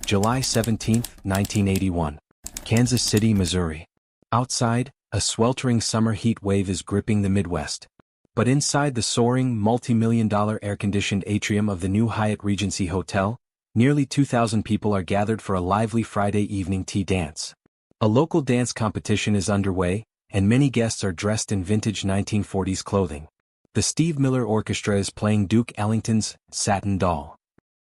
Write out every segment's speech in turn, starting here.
July 17, 1981. Kansas City, Missouri. Outside, a sweltering summer heat wave is gripping the Midwest. But inside the soaring, multi-million-dollar air-conditioned atrium of the new Hyatt Regency Hotel, nearly 2,000 people are gathered for a lively Friday evening tea dance. A local dance competition is underway, and many guests are dressed in vintage 1940s clothing. The Steve Miller Orchestra is playing Duke Ellington's Satin Doll.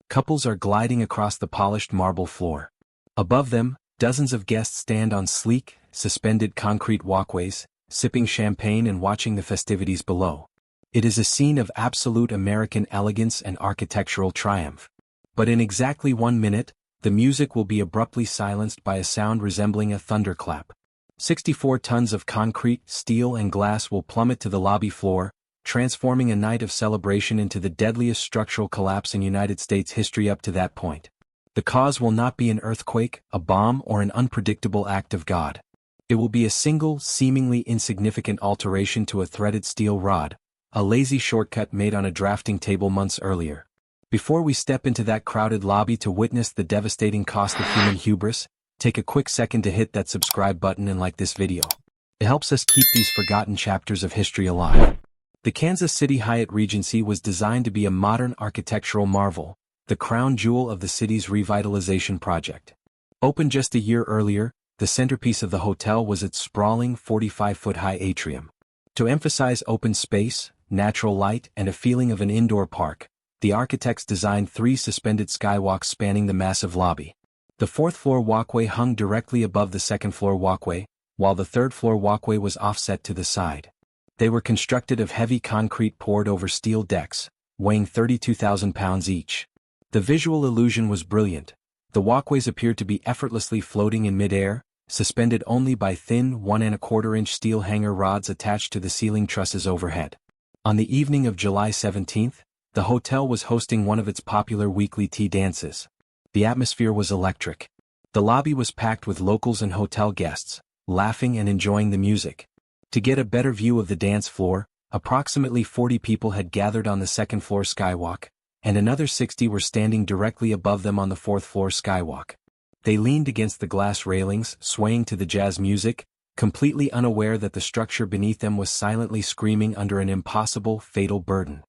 Couples are gliding across the polished marble floor. Above them, dozens of guests stand on sleek, suspended concrete walkways, sipping champagne and watching the festivities below. It is a scene of absolute American elegance and architectural triumph. But in exactly 1 minute, the music will be abruptly silenced by a sound resembling a thunderclap. 64 tons of concrete, steel and glass will plummet to the lobby floor, transforming a night of celebration into the deadliest structural collapse in United States history up to that point. The cause will not be an earthquake, a bomb, or an unpredictable act of God. It will be a single, seemingly insignificant alteration to a threaded steel rod, a lazy shortcut made on a drafting table months earlier. Before we step into that crowded lobby to witness the devastating cost of human hubris, take a quick second to hit that subscribe button and like this video. It helps us keep these forgotten chapters of history alive. The Kansas City Hyatt Regency was designed to be a modern architectural marvel, the crown jewel of the city's revitalization project. Opened just a year earlier, the centerpiece of the hotel was its sprawling 45-foot-high atrium. To emphasize open space, natural light, and a feeling of an indoor park, the architects designed 3 suspended skywalks spanning the massive lobby. The 4th-floor walkway hung directly above the 2nd-floor walkway, while the 3rd-floor walkway was offset to the side. They were constructed of heavy concrete poured over steel decks, weighing 32,000 pounds each. The visual illusion was brilliant. The walkways appeared to be effortlessly floating in mid-air, suspended only by thin 1¼ steel hanger rods attached to the ceiling trusses overhead. On the evening of July 17, the hotel was hosting one of its popular weekly tea dances. The atmosphere was electric. The lobby was packed with locals and hotel guests, laughing and enjoying the music. To get a better view of the dance floor, approximately 40 people had gathered on the 2nd-floor skywalk, and another 60 were standing directly above them on the 4th-floor skywalk. They leaned against the glass railings, swaying to the jazz music, completely unaware that the structure beneath them was silently screaming under an impossible, fatal burden.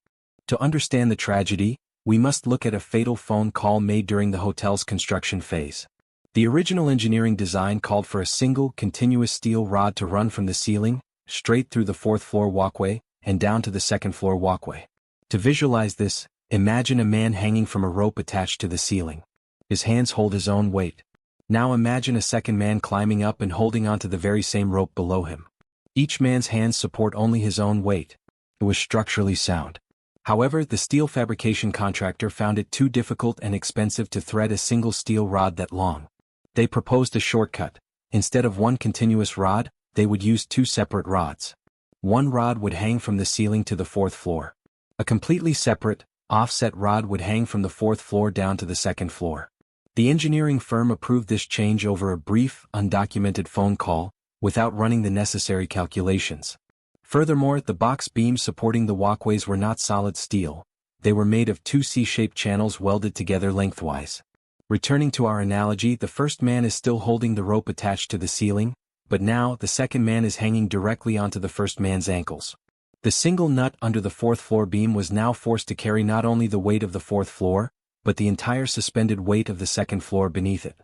To understand the tragedy, we must look at a fatal phone call made during the hotel's construction phase. The original engineering design called for a single, continuous steel rod to run from the ceiling, straight through the 4th-floor walkway, and down to the 2nd-floor walkway. To visualize this, imagine a man hanging from a rope attached to the ceiling. His hands hold his own weight. Now imagine a second man climbing up and holding onto the very same rope below him. Each man's hands support only his own weight. It was structurally sound. However, the steel fabrication contractor found it too difficult and expensive to thread a single steel rod that long. They proposed a shortcut. Instead of one continuous rod, they would use 2 separate rods. One rod would hang from the ceiling to the 4th floor. A completely separate, offset rod would hang from the 4th floor down to the 2nd floor. The engineering firm approved this change over a brief, undocumented phone call, without running the necessary calculations. Furthermore, the box beams supporting the walkways were not solid steel. They were made of 2 C-shaped channels welded together lengthwise. Returning to our analogy, the first man is still holding the rope attached to the ceiling, but now the second man is hanging directly onto the first man's ankles. The single nut under the 4th-floor beam was now forced to carry not only the weight of the 4th floor, but the entire suspended weight of the 2nd floor beneath it.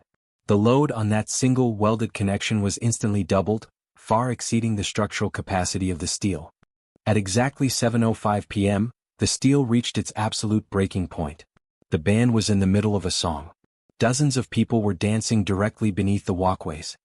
The load on that single welded connection was instantly doubled, far exceeding the structural capacity of the steel. At exactly 7:05 p.m., the steel reached its absolute breaking point. The band was in the middle of a song. Dozens of people were dancing directly beneath the walkways.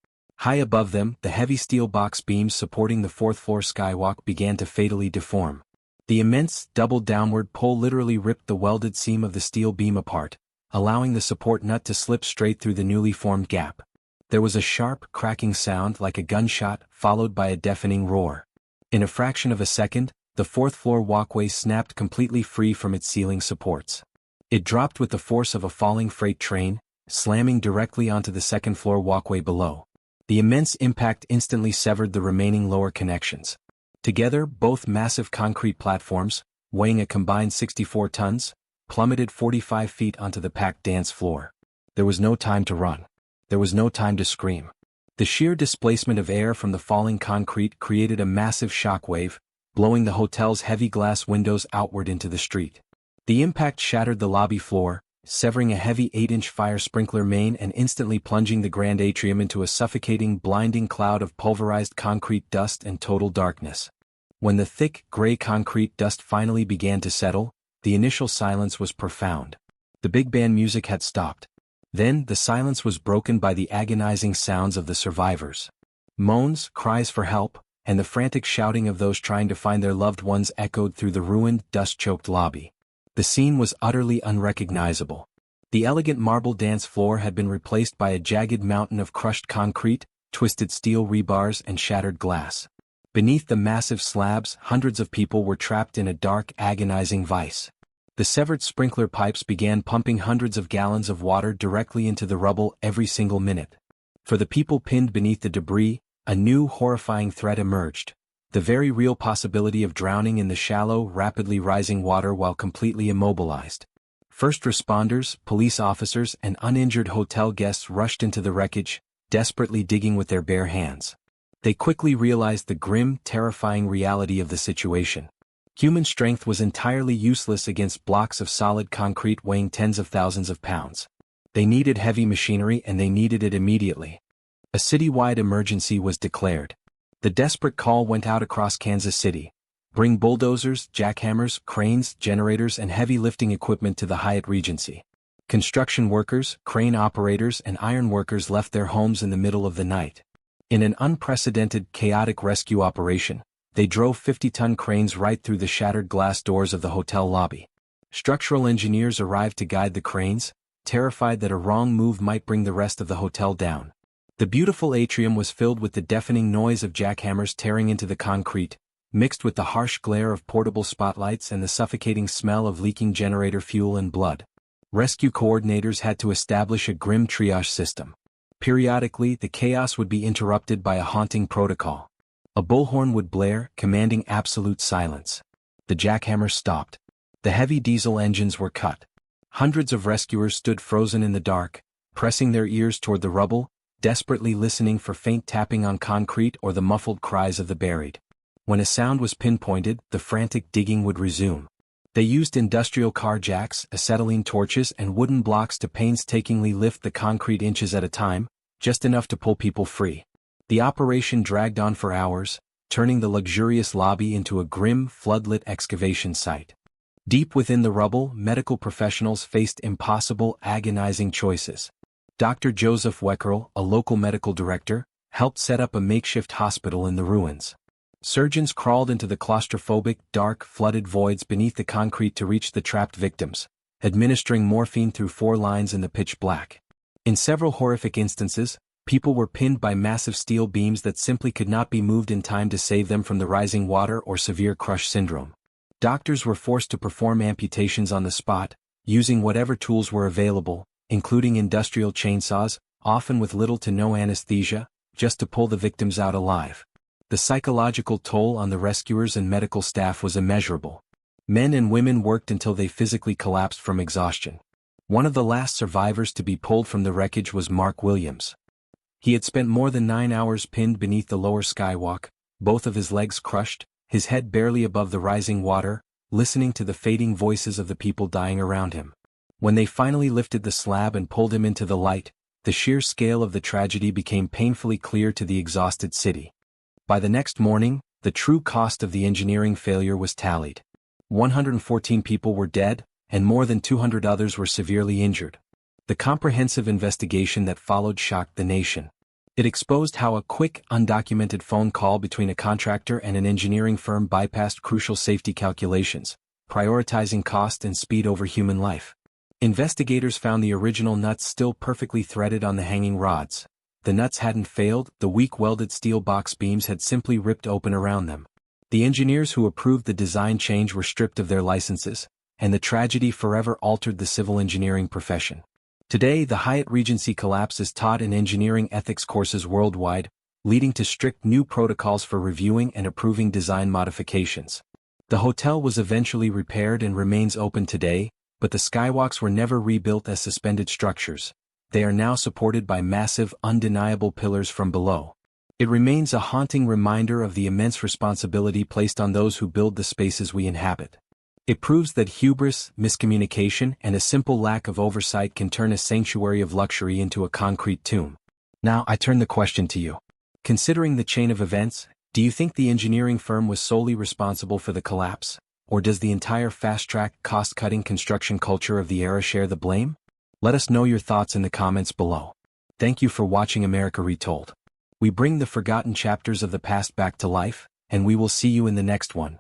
High above them, the heavy steel box beams supporting the 4th-floor skywalk began to fatally deform. The immense, double downward pull literally ripped the welded seam of the steel beam apart, allowing the support nut to slip straight through the newly formed gap. There was a sharp, cracking sound like a gunshot, followed by a deafening roar. In a fraction of a second, the 4th-floor walkway snapped completely free from its ceiling supports. It dropped with the force of a falling freight train, slamming directly onto the 2nd-floor walkway below. The immense impact instantly severed the remaining lower connections. Together, both massive concrete platforms, weighing a combined 64 tons, plummeted 45 feet onto the packed dance floor. There was no time to run. There was no time to scream. The sheer displacement of air from the falling concrete created a massive shockwave, blowing the hotel's heavy glass windows outward into the street. The impact shattered the lobby floor, severing a heavy 8-inch fire sprinkler main and instantly plunging the grand atrium into a suffocating, blinding cloud of pulverized concrete dust and total darkness. When the thick, gray concrete dust finally began to settle, the initial silence was profound. The big band music had stopped. Then, the silence was broken by the agonizing sounds of the survivors. Moans, cries for help, and the frantic shouting of those trying to find their loved ones echoed through the ruined, dust-choked lobby. The scene was utterly unrecognizable. The elegant marble dance floor had been replaced by a jagged mountain of crushed concrete, twisted steel rebars, and shattered glass. Beneath the massive slabs, hundreds of people were trapped in a dark, agonizing vice. The severed sprinkler pipes began pumping hundreds of gallons of water directly into the rubble every single minute. For the people pinned beneath the debris, a new horrifying threat emerged. The very real possibility of drowning in the shallow, rapidly rising water while completely immobilized. First responders, police officers, and uninjured hotel guests rushed into the wreckage, desperately digging with their bare hands. They quickly realized the grim, terrifying reality of the situation. Human strength was entirely useless against blocks of solid concrete weighing tens of thousands of pounds. They needed heavy machinery and they needed it immediately. A citywide emergency was declared. The desperate call went out across Kansas City. Bring bulldozers, jackhammers, cranes, generators, and heavy lifting equipment to the Hyatt Regency. Construction workers, crane operators, and iron workers left their homes in the middle of the night. In an unprecedented, chaotic rescue operation, they drove 50-ton cranes right through the shattered glass doors of the hotel lobby. Structural engineers arrived to guide the cranes, terrified that a wrong move might bring the rest of the hotel down. The beautiful atrium was filled with the deafening noise of jackhammers tearing into the concrete, mixed with the harsh glare of portable spotlights and the suffocating smell of leaking generator fuel and blood. Rescue coordinators had to establish a grim triage system. Periodically, the chaos would be interrupted by a haunting protocol. A bullhorn would blare, commanding absolute silence. The jackhammers stopped. The heavy diesel engines were cut. Hundreds of rescuers stood frozen in the dark, pressing their ears toward the rubble, desperately listening for faint tapping on concrete or the muffled cries of the buried. When a sound was pinpointed, the frantic digging would resume. They used industrial car jacks, acetylene torches, and wooden blocks to painstakingly lift the concrete inches at a time, just enough to pull people free. The operation dragged on for hours, turning the luxurious lobby into a grim, floodlit excavation site. Deep within the rubble, medical professionals faced impossible, agonizing choices. Dr. Joseph Weckerl, a local medical director, helped set up a makeshift hospital in the ruins. Surgeons crawled into the claustrophobic, dark, flooded voids beneath the concrete to reach the trapped victims, administering morphine through 4 lines in the pitch black. In several horrific instances, people were pinned by massive steel beams that simply could not be moved in time to save them from the rising water or severe crush syndrome. Doctors were forced to perform amputations on the spot, using whatever tools were available, including industrial chainsaws, often with little to no anesthesia, just to pull the victims out alive. The psychological toll on the rescuers and medical staff was immeasurable. Men and women worked until they physically collapsed from exhaustion. One of the last survivors to be pulled from the wreckage was Mark Williams. He had spent more than 9 hours pinned beneath the lower skywalk, both of his legs crushed, his head barely above the rising water, listening to the fading voices of the people dying around him. When they finally lifted the slab and pulled him into the light, the sheer scale of the tragedy became painfully clear to the exhausted city. By the next morning, the true cost of the engineering failure was tallied. 114 people were dead, and more than 200 others were severely injured. The comprehensive investigation that followed shocked the nation. It exposed how a quick, undocumented phone call between a contractor and an engineering firm bypassed crucial safety calculations, prioritizing cost and speed over human life. Investigators found the original nuts still perfectly threaded on the hanging rods. The nuts hadn't failed, the weak welded steel box beams had simply ripped open around them. The engineers who approved the design change were stripped of their licenses, and the tragedy forever altered the civil engineering profession. Today, the Hyatt Regency collapse is taught in engineering ethics courses worldwide, leading to strict new protocols for reviewing and approving design modifications. The hotel was eventually repaired and remains open today, but the skywalks were never rebuilt as suspended structures. they are now supported by massive, undeniable pillars from below. It remains a haunting reminder of the immense responsibility placed on those who build the spaces we inhabit. It proves that hubris, miscommunication, and a simple lack of oversight can turn a sanctuary of luxury into a concrete tomb. Now, I turn the question to you. Considering the chain of events, do you think the engineering firm was solely responsible for the collapse? Or does the entire fast-track, cost-cutting construction culture of the era share the blame? Let us know your thoughts in the comments below. Thank you for watching America Retold. We bring the forgotten chapters of the past back to life, and we will see you in the next one.